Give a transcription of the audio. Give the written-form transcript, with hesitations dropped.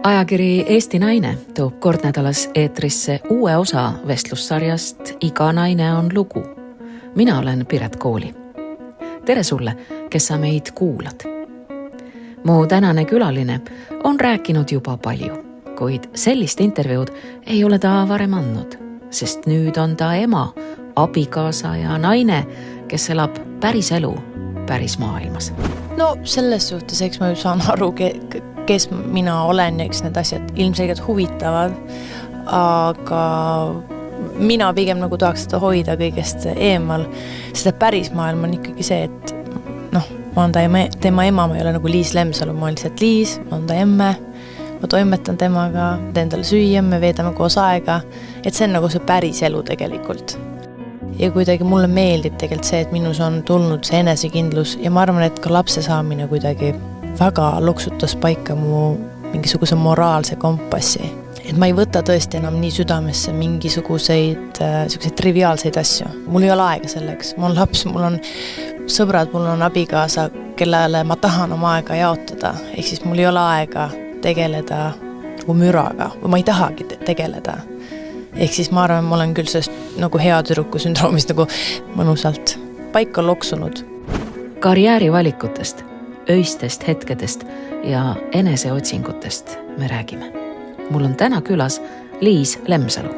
Ajakiri Eesti Naine toob kord nädalas eetrisse uue osa vestlussarjast Iga naine on lugu. Mina olen Piret Kooli. Tere sulle, kes sa meid kuulad. Mu tänane külaline on rääkinud juba palju, kuid sellist intervjuud ei ole ta varem andnud, sest nüüd on ta ema, abikaasa ja naine, kes elab päris elu päris maailmas. No selles suhtes, eks ma ju saan aru, kes mina olen ja eks need asjad ilmselgelt huvitavad, aga mina pigem nagu tahaks seda hoida kõigest eemal. Seda päris maailm on ikkagi see, et ma olen tema ema, ma ei ole nagu Liis Lemsalu, ma olen lihtsalt Liis, ma olen ta emme, ma toimetan temaga, teen talle süüa, me veedame koos aega, et see on nagu see päris elu tegelikult. Ja kuidagi mulle meeldib tegelikult see, et minus on tulnud see enesekindlus ja ma arvan, et ka lapse saamine kuidagi väga luksutas paika mu mingisuguse moraalse kompassi. Et ma ei võta tõesti enam nii südamesse mingisuguseid triviaalseid asju. Mul ei ole aega selleks. Mul on laps, mul on sõbrad, mul on abikaasa, kellele ma tahan oma aega jaotada. Ehk siis mul ei ole aega tegeleda nagu müraga või ma ei tahagi tegeleda. Ehk siis ma arvan, ma olen küll sellest nagu hea tüdruku sündroomist nagu mõnusalt paika loksunud. Karjäärivalikutest, öistest hetkedest ja eneseotsingutest me räägime. Mul on täna külas Liis Lemsalu.